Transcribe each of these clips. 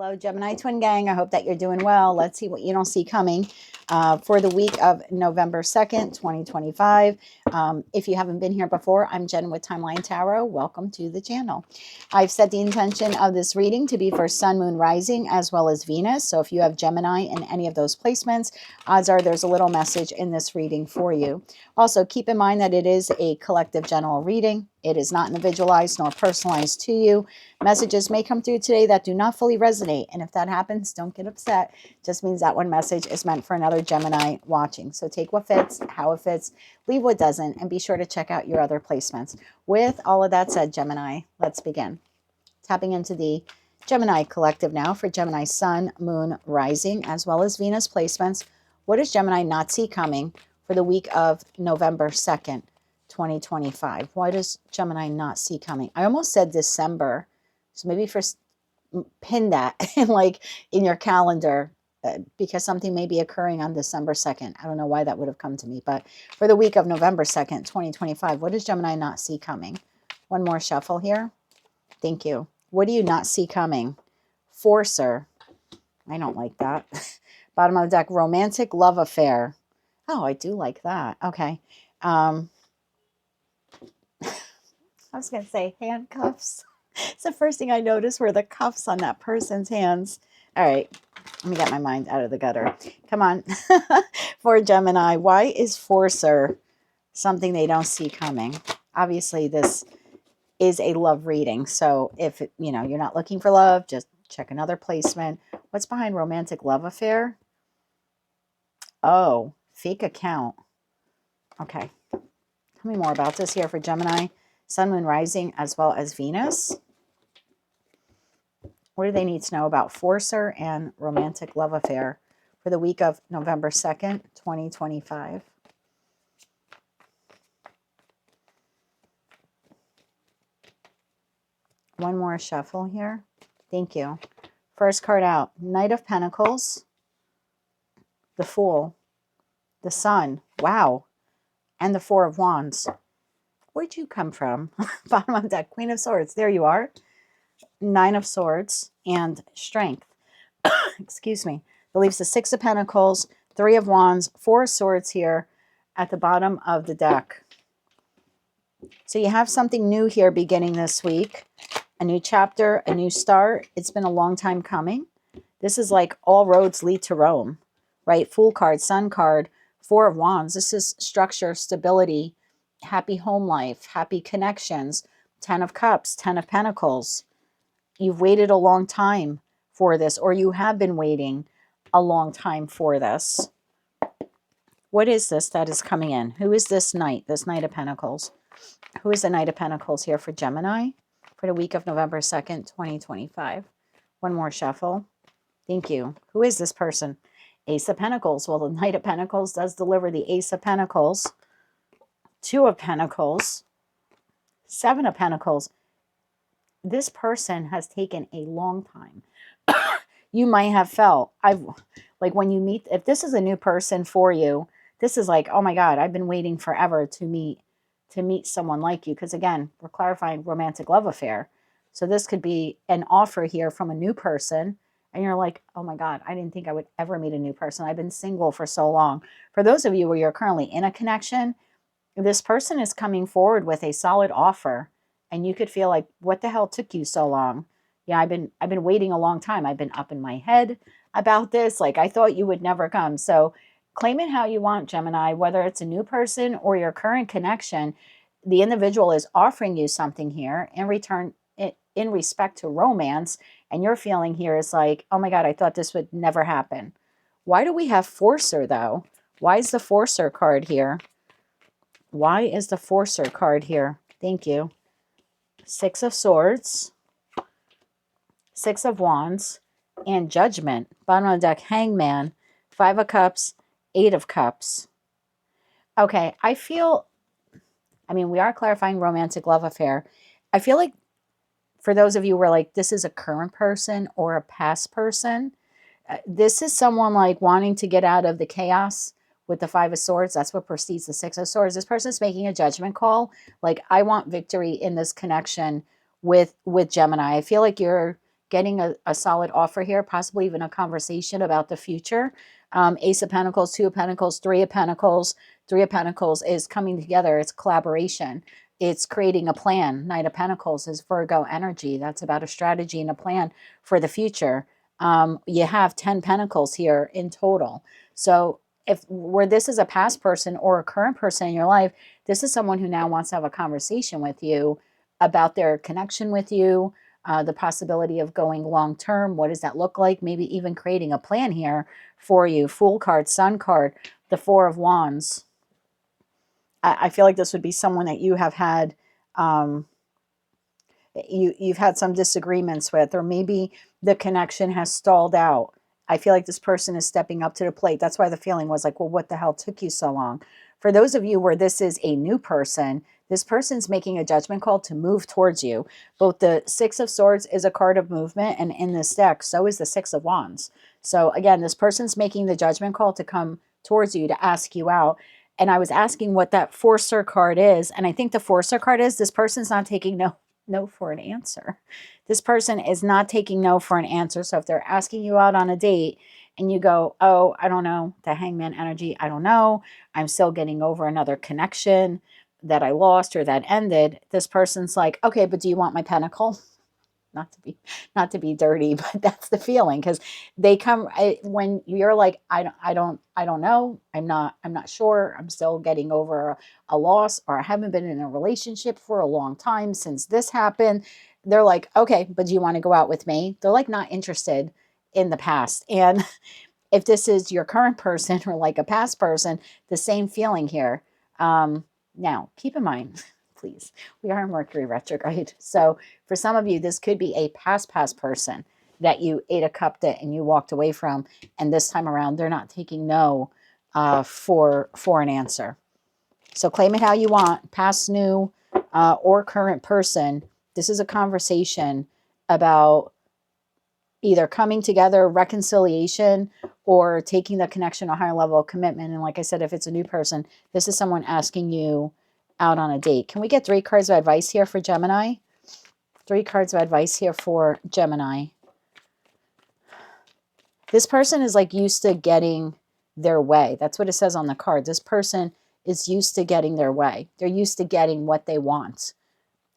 Hello, Gemini Twin Gang. I hope that you're doing well. Let's see what you don't see coming for the week of November 2nd, 2025. If you haven't been here before, I'm Jen with Timeline Tarot. Welcome to the channel. I've set the intention of this reading to be for Sun, Moon, Rising, as well as Venus. So if you have Gemini in any of those placements, odds are there's a little message in this reading for you. Also, keep in mind that it is a collective general reading. It is not individualized nor personalized to you. Messages may come through today that do not fully resonate. And if that happens, don't get upset. Just means that one message is meant for another Gemini watching. So take what fits, how it fits, leave what doesn't, and be sure to check out your other placements. With all of that said, Gemini, let's begin. Tapping into the Gemini collective now for Gemini Sun, Moon, Rising, as well as Venus placements. What does Gemini not see coming for the week of November 2nd, 2025? Why does Gemini not see coming? I almost said December. So maybe first pin that in your calendar because something may be occurring on December 2nd. I don't know why that would have come to me, but for the week of November 2nd, 2025, what does Gemini not see coming? One more shuffle here. Thank you. What do you not see coming? Forcer. I don't like that. Bottom of the deck, romantic love affair. Oh, I do like that. Okay. I was going to say handcuffs. It's the first thing I noticed were the cuffs on that person's hands. All right, let me get my mind out of the gutter. Come on. For Gemini, why is forcer something they don't see coming? Obviously, this is a love reading. So if, you're not looking for love, just check another placement. What's behind romantic love affair? Oh, fake account. Okay. Tell me more about this here for Gemini. Sun, Moon, Rising, as well as Venus. What do they need to know about forcer and romantic love affair for the week of November 2nd, 2025? One more shuffle here. Thank you. First card out, Knight of Pentacles, the Fool, the Sun, wow, and the Four of Wands. Where'd you come from? Bottom of the deck, Queen of Swords. There you are. Nine of Swords and Strength. Excuse me. That leaves the Six of Pentacles, Three of Wands, Four of Swords here at the bottom of the deck. So you have something new here beginning this week. A new chapter, a new start. It's been a long time coming. This is like all roads lead to Rome, right? Fool card, Sun card, Four of Wands. This is structure, stability, happy home life, happy connections, 10 of Cups, 10 of Pentacles. You've waited a long time for this, or you have been waiting a long time for this. What is this that is coming in? Who is this Knight of Pentacles? Who is the Knight of Pentacles here for Gemini for the week of November 2nd, 2025? One more shuffle. Thank you. Who is this person? Ace of Pentacles. Well, the Knight of Pentacles does deliver the Ace of Pentacles. Two of Pentacles, Seven of Pentacles. This person has taken a long time. You might have felt, when you meet, if this is a new person for you, this is like, oh my God, I've been waiting forever to meet someone like you. Because again, we're clarifying romantic love affair. So this could be an offer here from a new person. And you're like, oh my God, I didn't think I would ever meet a new person. I've been single for so long. For those of you where you're currently in a connection, this person is coming forward with a solid offer, and you could feel like, what the hell took you so long? Yeah, I've been waiting a long time. I've been up in my head about this. Like, I thought you would never come. So claim it how you want, Gemini, whether it's a new person or your current connection. The individual is offering you something here in return, in respect to romance, and your feeling here is like, oh my God, I thought this would never happen. Why do we have Forcer, though? Why is the Forcer card here? Why is the Forcer card here? Thank you. Six of Swords, Six of Wands, and Judgment. Bottom of the deck, Hangman, Five of Cups, Eight of Cups. Okay, we are clarifying romantic love affair. I feel like for those of you who are like, this is a current person or a past person, this is someone like wanting to get out of the chaos with the Five of Swords. That's what precedes the Six of Swords. This person's making a judgment call. Like, I want victory in this connection with Gemini. I feel like you're getting a solid offer here, possibly even a conversation about the future. Ace of Pentacles, Two of Pentacles, Three of Pentacles. Three of Pentacles is coming together. It's collaboration. It's creating a plan. Knight of Pentacles is Virgo energy. That's about a strategy and a plan for the future. You have 10 Pentacles here in total. So if where this is a past person or a current person in your life, this is someone who now wants to have a conversation with you about their connection with you, the possibility of going long term. What does that look like? Maybe even creating a plan here for you. Fool card, Sun card, the Four of Wands. I feel like this would be someone that you have had, you've had some disagreements with, or maybe the connection has stalled out. I feel like this person is stepping up to the plate. That's why the feeling was like, well, what the hell took you so long? For those of you where this is a new person, this person's making a judgment call to move towards you. Both the Six of Swords is a card of movement, and in this deck, so is the Six of Wands. So again, this person's making the judgment call to come towards you, to ask you out. And I was asking what that Forcer card is, and I think the Forcer card is this person's not taking no for an answer. This person is not taking no for an answer. So if they're asking you out on a date and you go, oh, I don't know, the Hangman energy, I don't know, I'm still getting over another connection that I lost or that ended, this person's like, okay, but do you want my pentacle? Not to be dirty, but that's the feeling, because they come when you're like, I don't know, I'm not sure, I'm still getting over a loss, or I haven't been in a relationship for a long time since this happened. They're like, okay, but do you want to go out with me? They're like not interested in the past. And if this is your current person or like a past person, the same feeling here. Now, keep in mind, please, we are in Mercury retrograde. So for some of you, this could be a past person that you ate a cup that and you walked away from. And this time around, they're not taking no for an answer. So claim it how you want, past, new, or current person. This is a conversation about either coming together, reconciliation, or taking the connection to a higher level of commitment. And like I said, if it's a new person, this is someone asking you out on a date. Can we get 3 cards of advice here for Gemini? 3 cards of advice here for Gemini. This person is like used to getting their way. That's what it says on the card. This person is used to getting their way. They're used to getting what they want.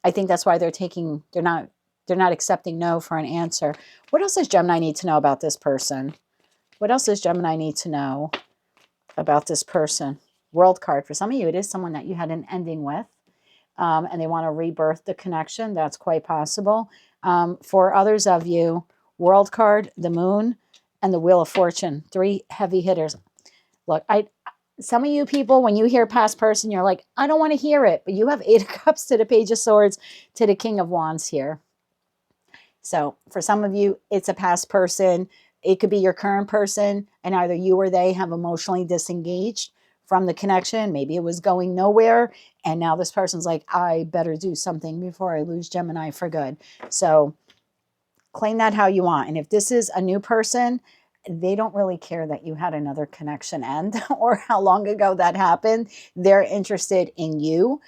I think that's why they're not accepting no for an answer. What else does Gemini need to know about this person? What else does Gemini need to know about this person? World card. For some of you, it is someone that you had an ending with, and they want to rebirth the connection. That's quite possible. For others of you, World card, the Moon, and the Wheel of Fortune. 3 heavy hitters. Look, some of you people, when you hear past person, you're like, I don't want to hear it. But you have 8 of Cups to the Page of Swords to the King of Wands here. So for some of you, it's a past person. It could be your current person, and either you or they have emotionally disengaged from the connection. Maybe it was going nowhere, and now this person's like, I better do something before I lose Gemini for good. So claim that how you want. And if this is a new person, they don't really care that you had another connection end or how long ago that happened. They're interested in you.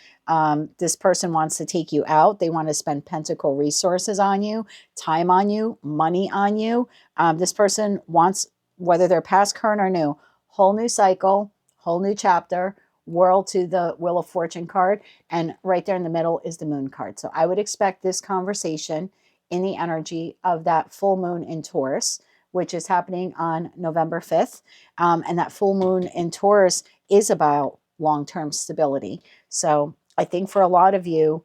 This person wants to take you out. They want to spend pentacle resources on you, time on you, money on you. This person wants, whether they're past, current, or new, whole new cycle, whole new chapter, world to the Wheel of Fortune card. And right there in the middle is the Moon card. So I would expect this conversation in the energy of that full moon in Taurus, which is happening on November 5th. And that full moon in Taurus is about long-term stability. So I think for a lot of you,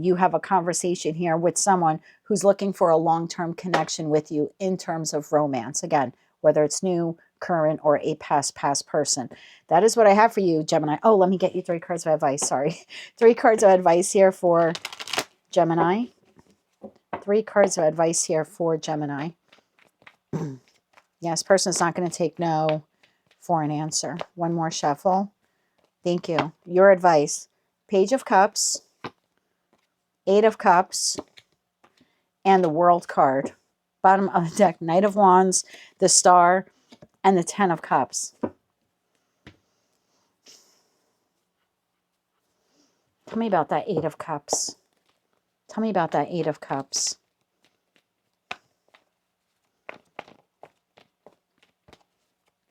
you have a conversation here with someone who's looking for a long-term connection with you in terms of romance. Again, whether it's new, current, or a past person. That is what I have for you, Gemini. Oh, let me get you 3 cards of advice. Sorry. 3 cards of advice here for Gemini. 3 cards of advice here for Gemini. Yes, person's not going to take no for an answer. One more shuffle. Thank you. Your advice. Page of Cups, 8 of Cups, and the World card. Bottom of the deck, Knight of Wands, the Star, and the 10 of Cups. Tell me about that 8 of Cups. Tell me about that 8 of Cups.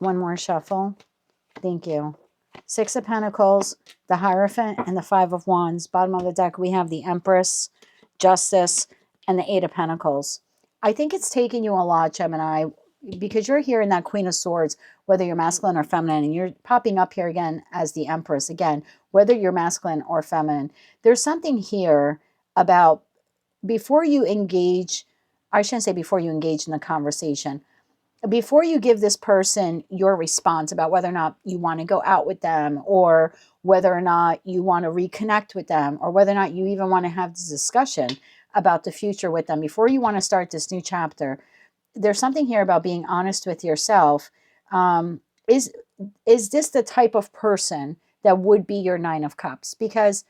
One more shuffle. Thank you. Six of Pentacles, the Hierophant, and the Five of Wands. Bottom of the deck, we have the Empress, Justice, and the Eight of Pentacles. I think it's taken you a lot, Gemini, because you're here in that Queen of Swords, whether you're masculine or feminine, and you're popping up here again as the Empress. Again, whether you're masculine or feminine, there's something here about before you engage, I shouldn't say before you engage in the conversation, before you give this person your response about whether or not you want to go out with them, or whether or not you want to reconnect with them, or whether or not you even want to have this discussion about the future with them, before you want to start this new chapter, there's something here about being honest with yourself. Is this the type of person that would be your Nine of Cups? Because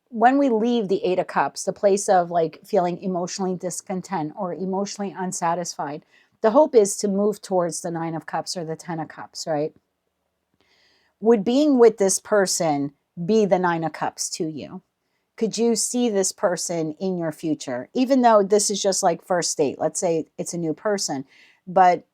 when we leave the Eight of Cups, the place of like feeling emotionally discontent or emotionally unsatisfied, the hope is to move towards the Nine of Cups or the Ten of Cups, right? Would being with this person be the Nine of Cups to you? Could you see this person in your future? Even though this is just like first date, let's say it's a new person, but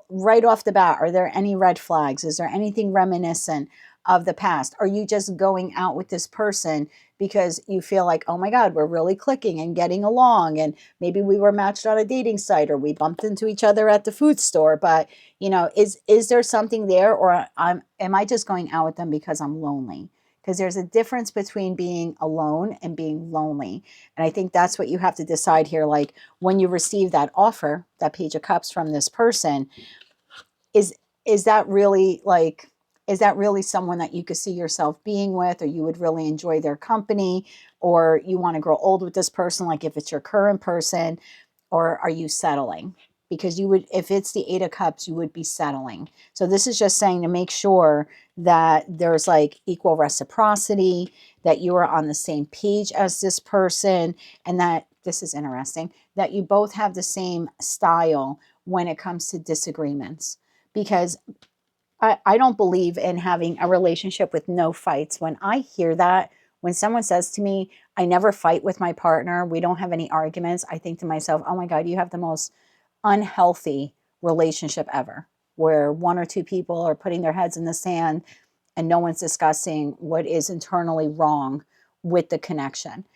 right off the bat, are there any red flags? Is there anything reminiscent of the past? Are you just going out with this person because you feel like, oh my God, we're really clicking and getting along, and maybe we were matched on a dating site or we bumped into each other at the food store, but you know, is there something there, or am I just going out with them because I'm lonely? Because there's a difference between being alone and being lonely. And I think that's what you have to decide here. Like when you receive that offer, that Page of Cups from this person, is that really like, is that really someone that you could see yourself being with, or you would really enjoy their company, or you want to grow old with this person, like if it's your current person, or are you settling? Because you would, if it's the Eight of Cups, you would be settling. So this is just saying to make sure that there's like equal reciprocity, that you are on the same page as this person, and that, this is interesting, that you both have the same style when it comes to disagreements. Because I don't believe in having a relationship with no fights. When I hear that, when someone says to me, I never fight with my partner, we don't have any arguments, I think to myself, oh my God, you have the most unhealthy relationship ever, where one or two people are putting their heads in the sand and no one's discussing what is internally wrong with the connection.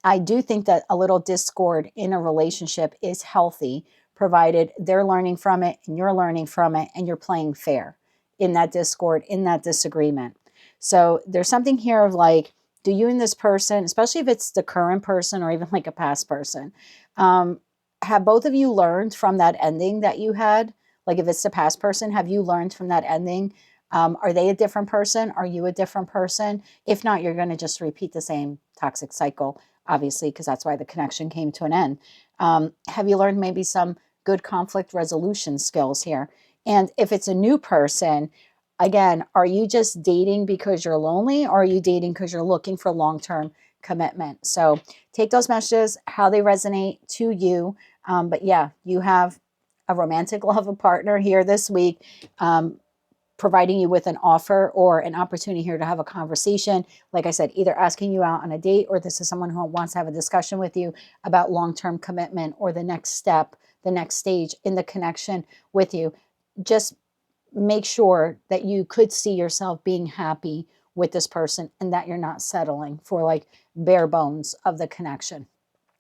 I do think that a little discord in a relationship is healthy, provided they're learning from it and you're learning from it and you're playing fair in that discord, in that disagreement. So there's something here of like, do you and this person, especially if it's the current person or even like a past person, have both of you learned from that ending that you had? Like if it's the past person, have you learned from that ending? Are they a different person? Are you a different person? If not, you're going to just repeat the same toxic cycle, obviously, because that's why the connection came to an end. Have you learned maybe some good conflict resolution skills here? And if it's a new person, again, are you just dating because you're lonely, or are you dating because you're looking for long-term commitment? So take those messages, how they resonate to you. But yeah, you have a romantic love of partner here this week, providing you with an offer or an opportunity here to have a conversation. Like I said, either asking you out on a date, or this is someone who wants to have a discussion with you about long-term commitment or the next step, the next stage in the connection with you. Just make sure that you could see yourself being happy with this person and that you're not settling for like bare bones of the connection.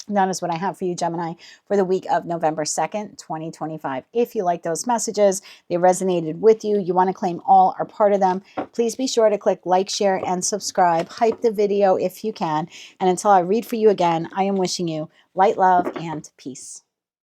That is what I have for you, Gemini, for the week of November 2nd, 2025. If you like those messages, they resonated with you, you want to claim all or part of them, please be sure to click like, share, and subscribe. Hype the video if you can. And until I read for you again, I am wishing you light, love, and peace.